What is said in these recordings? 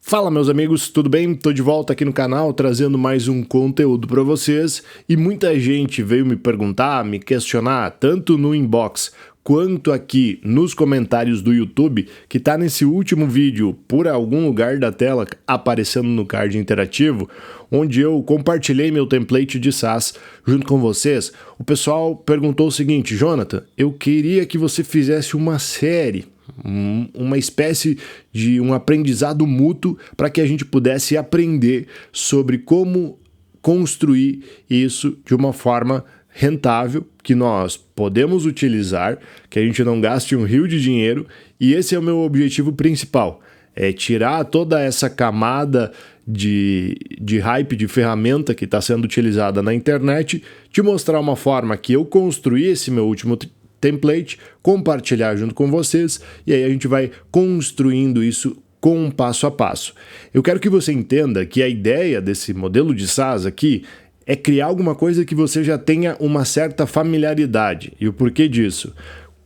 Fala meus amigos, tudo bem? Tô de volta aqui no canal trazendo mais um conteúdo para vocês e muita gente veio me perguntar, me questionar, tanto no inbox quanto aqui nos comentários do YouTube, que tá nesse último vídeo por algum lugar da tela aparecendo no card interativo, onde eu compartilhei meu template de SaaS junto com vocês. O pessoal perguntou o seguinte: Jonathan, eu queria que você fizesse uma série, uma espécie de um aprendizado mútuo para que a gente pudesse aprender sobre como construir isso de uma forma rentável, que nós podemos utilizar, que a gente não gaste um rio de dinheiro, e esse é o meu objetivo principal, é tirar toda essa camada de hype de ferramenta que está sendo utilizada na internet, te mostrar uma forma que eu construí esse meu último template, compartilhar junto com vocês, e aí a gente vai construindo isso com um passo a passo. Eu quero que você entenda que a ideia desse modelo de SaaS aqui é criar alguma coisa que você já tenha uma certa familiaridade. E o porquê disso?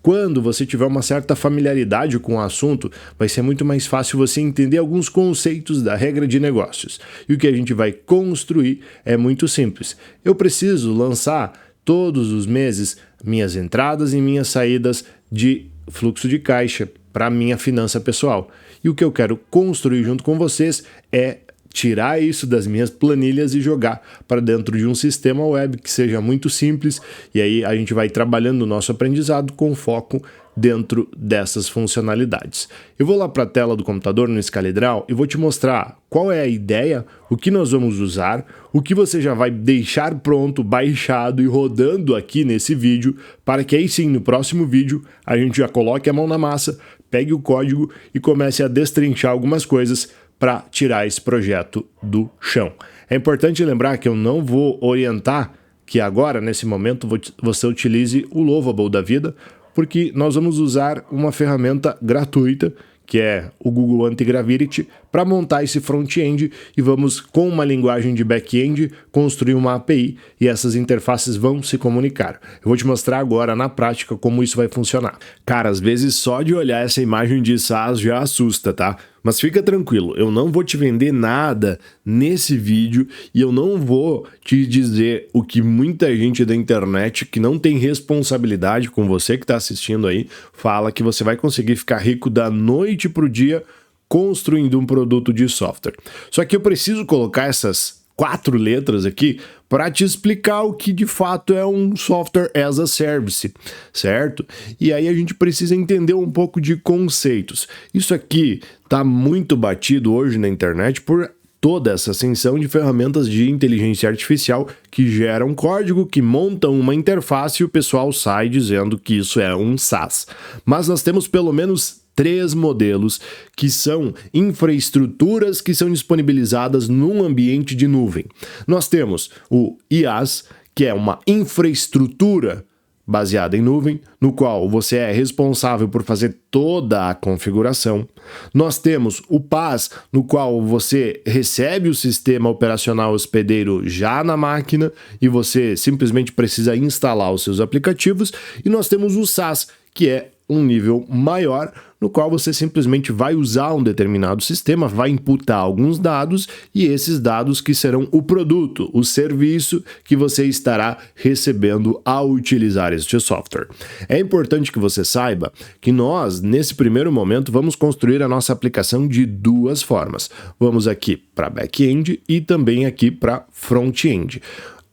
Quando você tiver uma certa familiaridade com o assunto, vai ser muito mais fácil você entender alguns conceitos da regra de negócios. E o que a gente vai construir é muito simples. Eu preciso lançar todos os meses minhas entradas e minhas saídas de fluxo de caixa para minha finança pessoal. E o que eu quero construir junto com vocês é tirar isso das minhas planilhas e jogar para dentro de um sistema web que seja muito simples, e aí a gente vai trabalhando o nosso aprendizado com foco dentro dessas funcionalidades. Eu vou lá para a tela do computador no ScaleDraw e vou te mostrar qual é a ideia, o que nós vamos usar, o que você já vai deixar pronto, baixado e rodando aqui nesse vídeo, para que aí sim, no próximo vídeo, a gente já coloque a mão na massa, pegue o código e comece a destrinchar algumas coisas para tirar esse projeto do chão. É importante lembrar que eu não vou orientar que agora, nesse momento, você utilize o Lovable da vida, porque nós vamos usar uma ferramenta gratuita, que é o Google Anti-Gravity, para montar esse front-end, e vamos, com uma linguagem de back-end, construir uma API e essas interfaces vão se comunicar. Eu vou te mostrar agora na prática como isso vai funcionar. Cara, às vezes só de olhar essa imagem de SaaS já assusta, tá? Mas fica tranquilo, eu não vou te vender nada nesse vídeo e eu não vou te dizer o que muita gente da internet que não tem responsabilidade com você que está assistindo aí fala, que você vai conseguir ficar rico da noite para o dia construindo um produto de software. Só que eu preciso colocar essas 4 letras aqui para te explicar o que de fato é um software as a service, certo? E aí a gente precisa entender um pouco de conceitos. Isso aqui está muito batido hoje na internet por toda essa ascensão de ferramentas de inteligência artificial que geram código, que montam uma interface e o pessoal sai dizendo que isso é um SaaS. Mas nós temos pelo menos 3 modelos que são infraestruturas que são disponibilizadas num ambiente de nuvem. Nós temos o IaaS, que é uma infraestrutura baseada em nuvem, no qual você é responsável por fazer toda a configuração. Nós temos o PaaS, no qual você recebe o sistema operacional hospedeiro já na máquina e você simplesmente precisa instalar os seus aplicativos. E nós temos o SaaS, que é um nível maior, no qual você simplesmente vai usar um determinado sistema, vai imputar alguns dados e esses dados que serão o produto, o serviço que você estará recebendo ao utilizar este software. É importante que você saiba que nós, nesse primeiro momento, vamos construir a nossa aplicação de 2 formas. Vamos aqui para back-end e também aqui para front-end.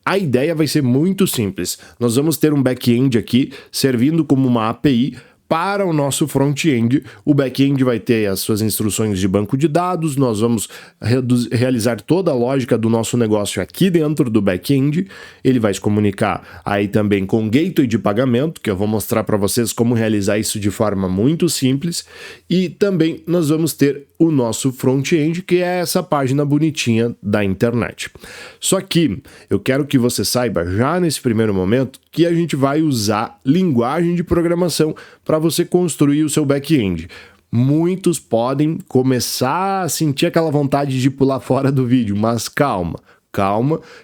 A ideia vai ser muito simples. Nós vamos ter um back-end aqui servindo como uma API para o nosso front-end. O back-end vai ter as suas instruções de banco de dados, nós vamos realizar toda a lógica do nosso negócio aqui dentro do back-end. Ele vai se comunicar aí também com gateway de pagamento, que eu vou mostrar para vocês como realizar isso de forma muito simples. E também nós vamos ter o nosso front-end, que é essa página bonitinha da internet. Só que eu quero que você saiba já nesse primeiro momento que a gente vai usar linguagem de programação para você construir o seu back-end. Muitos podem começar a sentir aquela vontade de pular fora do vídeo, mas calma,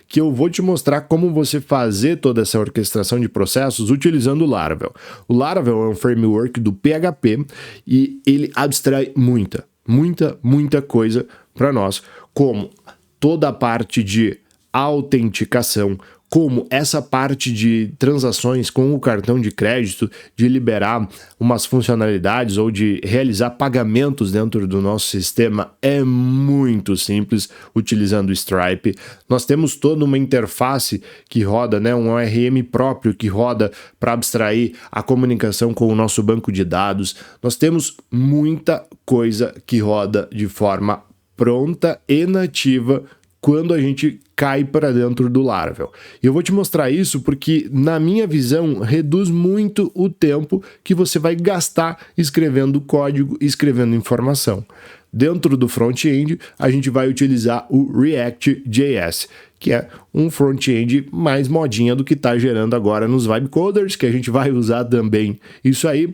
que eu vou te mostrar como você fazer toda essa orquestração de processos utilizando o Laravel. O Laravel é um framework do PHP e ele abstrai muita coisa para nós, como toda a parte de autenticação, como essa parte de transações com o cartão de crédito, de liberar umas funcionalidades ou de realizar pagamentos dentro do nosso sistema é muito simples utilizando o Stripe. Nós temos toda uma interface que roda, né, um ORM próprio que roda para abstrair a comunicação com o nosso banco de dados. Nós temos muita coisa que roda de forma pronta e nativa quando a gente cai para dentro do Laravel. E eu vou te mostrar isso porque, na minha visão, reduz muito o tempo que você vai gastar escrevendo código, escrevendo informação. Dentro do front-end, a gente vai utilizar o React.js, que é um front-end mais modinha do que está gerando agora nos Vibe Coders, que a gente vai usar também isso aí.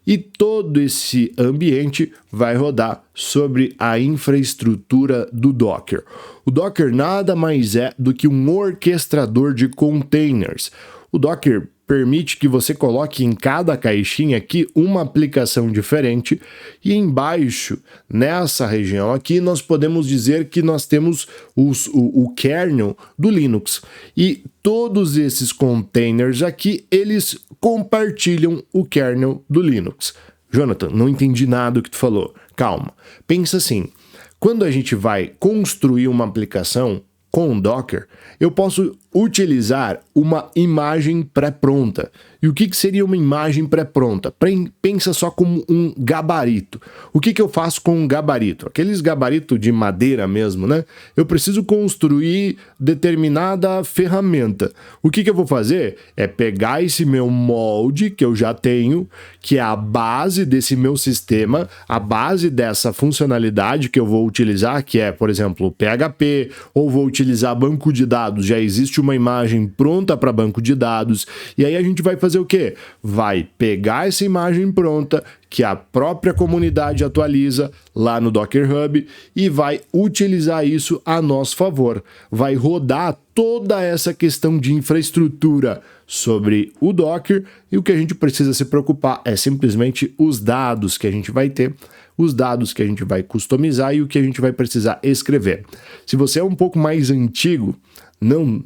E todo esse ambiente vai rodar sobre a infraestrutura do Docker. O Docker nada mais é do que um orquestrador de containers. O Docker permite que você coloque em cada caixinha aqui uma aplicação diferente e embaixo, nessa região aqui, nós podemos dizer que nós temos o kernel do Linux. E todos esses containers aqui, eles compartilham o kernel do Linux. Jonathan, não entendi nada do que tu falou. Calma. Pensa assim, quando a gente vai construir uma aplicação com o Docker, eu posso utilizar uma imagem pré-pronta. E o que seria uma imagem pré-pronta? Pensa só como um gabarito. O que eu faço com um gabarito? Aqueles gabaritos de madeira mesmo, né? Eu preciso construir determinada ferramenta. O que eu vou fazer? É pegar esse meu molde que eu já tenho, que é a base desse meu sistema, a base dessa funcionalidade que eu vou utilizar, que é, por exemplo, o PHP, ou vou utilizar banco de dados, já existe uma imagem pronta para banco de dados, e aí a gente vai fazer o quê? Vai pegar essa imagem pronta, que a própria comunidade atualiza lá no Docker Hub, e vai utilizar isso a nosso favor. Vai rodar toda essa questão de infraestrutura sobre o Docker, e o que a gente precisa se preocupar é simplesmente os dados que a gente vai ter, os dados que a gente vai customizar e o que a gente vai precisar escrever. Se você é um pouco mais antigo, não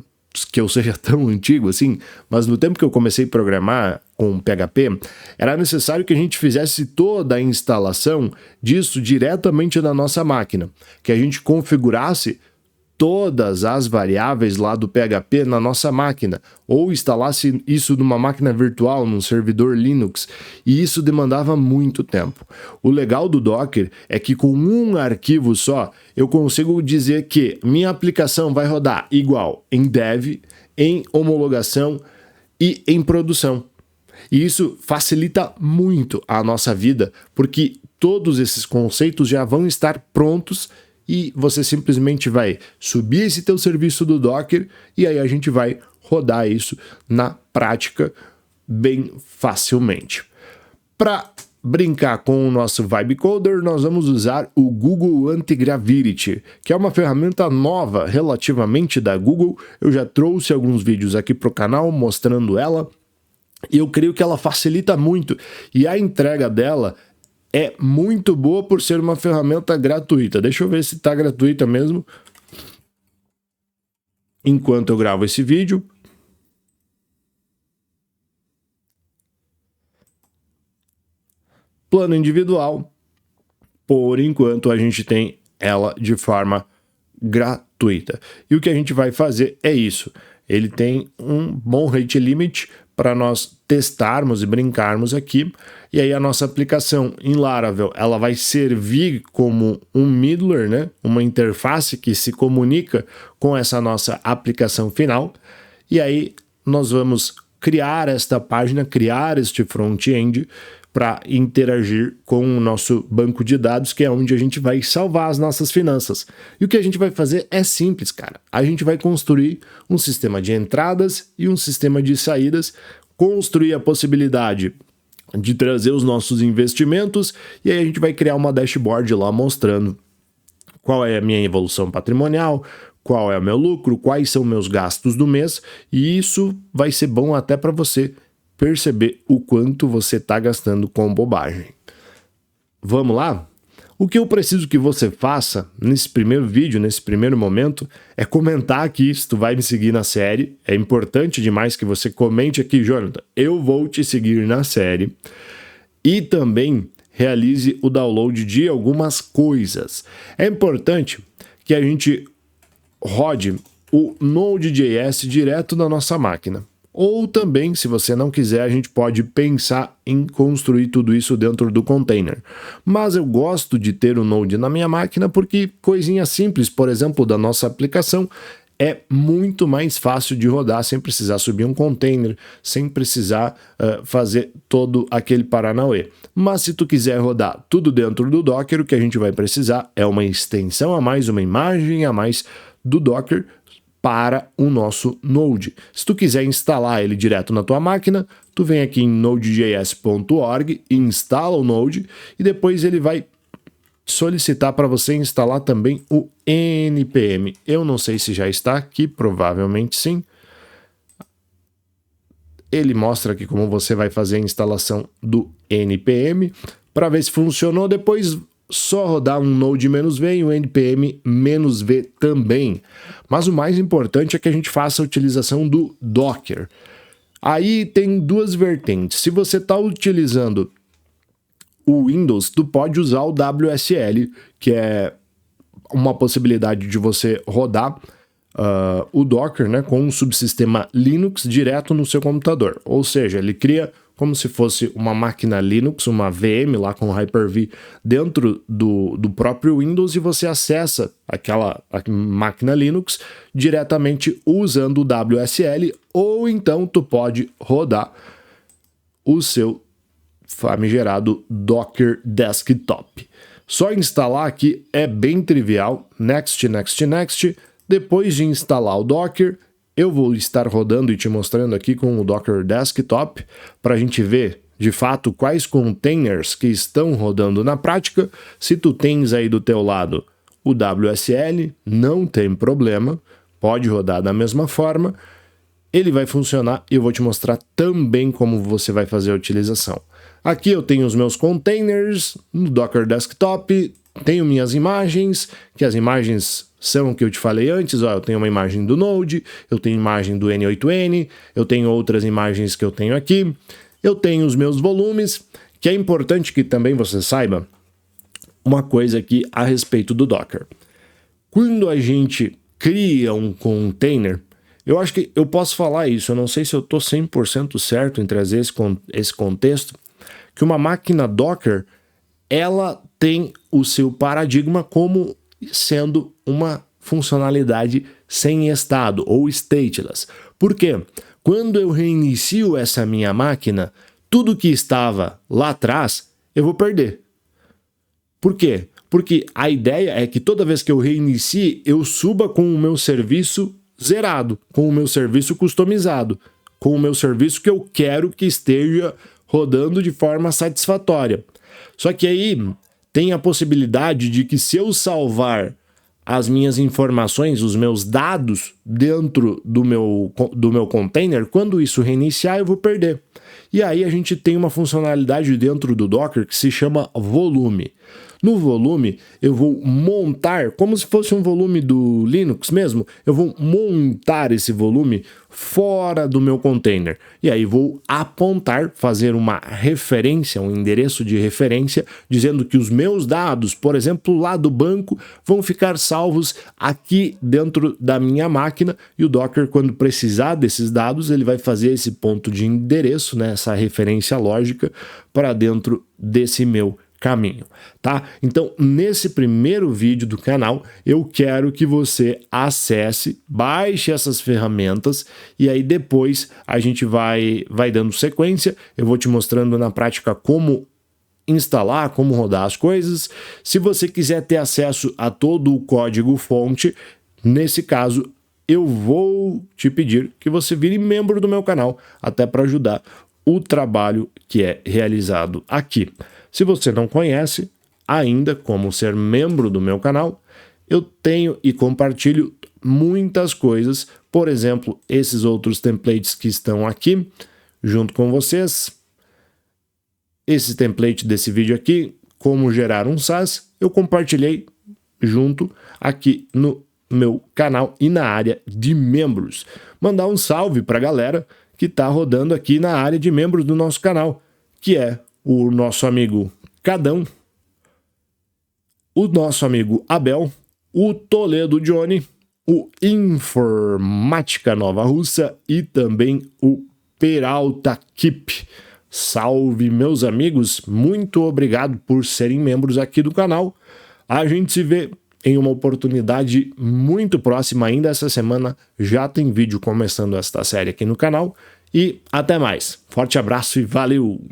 que eu seja tão antigo assim, mas no tempo que eu comecei a programar com PHP, era necessário que a gente fizesse toda a instalação disso diretamente na nossa máquina, que a gente configurasse todas as variáveis lá do PHP na nossa máquina, ou instalasse isso numa máquina virtual, num servidor Linux, e isso demandava muito tempo. O legal do Docker é que com um arquivo só, eu consigo dizer que minha aplicação vai rodar igual em dev, em homologação e em produção. E isso facilita muito a nossa vida, porque todos esses conceitos já vão estar prontos e você simplesmente vai subir esse teu serviço do Docker e aí a gente vai rodar isso na prática bem facilmente. Para brincar com o nosso Vibe Coder, nós vamos usar o Google Anti-Gravity, que é uma ferramenta nova relativamente da Google. Eu já trouxe alguns vídeos aqui para o canal mostrando ela e eu creio que ela facilita muito e a entrega dela é muito boa por ser uma ferramenta gratuita. Deixa eu ver se está gratuita mesmo. Enquanto eu gravo esse vídeo. Plano individual. Por enquanto a gente tem ela de forma gratuita. E o que a gente vai fazer é isso. Ele tem um bom rate limit para nós testarmos e brincarmos aqui. E aí a nossa aplicação em Laravel, ela vai servir como um middleware, né? Uma interface que se comunica com essa nossa aplicação final. E aí nós vamos criar esta página, criar este front-end para interagir com o nosso banco de dados, que é onde a gente vai salvar as nossas finanças. E o que a gente vai fazer é simples, cara. A gente vai construir um sistema de entradas e um sistema de saídas, construir a possibilidade de trazer os nossos investimentos, e aí a gente vai criar uma dashboard lá mostrando qual é a minha evolução patrimonial, qual é o meu lucro, quais são meus gastos do mês, e isso vai ser bom até para você perceber o quanto você está gastando com bobagem. Vamos lá? O que eu preciso que você faça nesse primeiro vídeo, nesse primeiro momento, é comentar aqui se tu vai me seguir na série. É importante demais que você comente aqui, Jonathan, eu vou te seguir na série. E também realize o download de algumas coisas. É importante que a gente rode o Node.js direto na nossa máquina. Ou também, se você não quiser, a gente pode pensar em construir tudo isso dentro do container. Mas eu gosto de ter o Node na minha máquina porque coisinha simples, por exemplo, da nossa aplicação, é muito mais fácil de rodar sem precisar subir um container, sem precisar fazer todo aquele paranauê. Mas se tu quiser rodar tudo dentro do Docker, o que a gente vai precisar é uma extensão a mais, uma imagem a mais do Docker para o nosso Node. Se tu quiser instalar ele direto na tua máquina, tu vem aqui em nodejs.org, instala o Node e depois ele vai solicitar para você instalar também o npm. Eu não sei se já está aqui, provavelmente sim. Ele mostra aqui como você vai fazer a instalação do npm para ver se funcionou. Depois só rodar um node-v e um npm-v também. Mas o mais importante é que a gente faça a utilização do Docker. Aí tem duas vertentes. Se você está utilizando o Windows, tu pode usar o WSL, que é uma possibilidade de você rodar o Docker, né, com um subsistema Linux direto no seu computador. Ou seja, ele cria como se fosse uma máquina Linux, uma VM lá com Hyper-V dentro do próprio Windows e você acessa a máquina Linux diretamente usando o WSL, ou então tu pode rodar o seu famigerado Docker Desktop. Só instalar aqui é bem trivial, next, next, next. Depois de instalar o Docker, eu vou estar rodando e te mostrando aqui com o Docker Desktop para a gente ver de fato quais containers que estão rodando na prática. Se tu tens aí do teu lado o WSL, não tem problema, pode rodar da mesma forma, ele vai funcionar e eu vou te mostrar também como você vai fazer a utilização. Aqui eu tenho os meus containers no Docker Desktop, tenho minhas imagens, que as imagens são o que eu te falei antes, ó, eu tenho uma imagem do Node, eu tenho imagem do N8N, eu tenho outras imagens que eu tenho aqui, eu tenho os meus volumes, que é importante que também você saiba uma coisa aqui a respeito do Docker. Quando a gente cria um container, eu acho que eu posso falar isso, eu não sei se eu estou 100% certo em trazer esse contexto, que uma máquina Docker, ela tem o seu paradigma como sendo uma funcionalidade sem estado ou stateless. Por quê? Quando eu reinicio essa minha máquina, tudo que estava lá atrás eu vou perder. Por quê? Porque a ideia é que toda vez que eu reinicie, eu suba com o meu serviço zerado, com o meu serviço customizado, com o meu serviço que eu quero que esteja rodando de forma satisfatória. Só que aí tem a possibilidade de que se eu salvar as minhas informações, os meus dados dentro do meu container, quando isso reiniciar eu vou perder. E aí a gente tem uma funcionalidade dentro do Docker que se chama volume. No volume, eu vou montar, como se fosse um volume do Linux mesmo, eu vou montar esse volume fora do meu container. E aí vou apontar, fazer uma referência, um endereço de referência, dizendo que os meus dados, por exemplo, lá do banco, vão ficar salvos aqui dentro da minha máquina. E o Docker, quando precisar desses dados, ele vai fazer esse ponto de endereço, né, essa referência lógica, para dentro desse meu caminho, tá? Então, nesse primeiro vídeo do canal, eu quero que você acesse, baixe essas ferramentas e aí depois a gente vai dando sequência, eu vou te mostrando na prática como instalar, como rodar as coisas. Se você quiser ter acesso a todo o código-fonte, nesse caso, eu vou te pedir que você vire membro do meu canal, até para ajudar o trabalho que é realizado aqui. Se você não conhece ainda como ser membro do meu canal, eu tenho e compartilho muitas coisas, por exemplo, esses outros templates que estão aqui junto com vocês, esse template desse vídeo aqui, como gerar um SaaS, eu compartilhei junto aqui no meu canal e na área de membros. Mandar um salve para a galera que está rodando aqui na área de membros do nosso canal, que é o nosso amigo Cadão, o nosso amigo Abel, o Toledo Johnny, o Informática Nova Russa e também o Peralta Kip. Salve, meus amigos, muito obrigado por serem membros aqui do canal. A gente se vê em uma oportunidade muito próxima, ainda essa semana já tem vídeo começando esta série aqui no canal. E até mais. Forte abraço e valeu!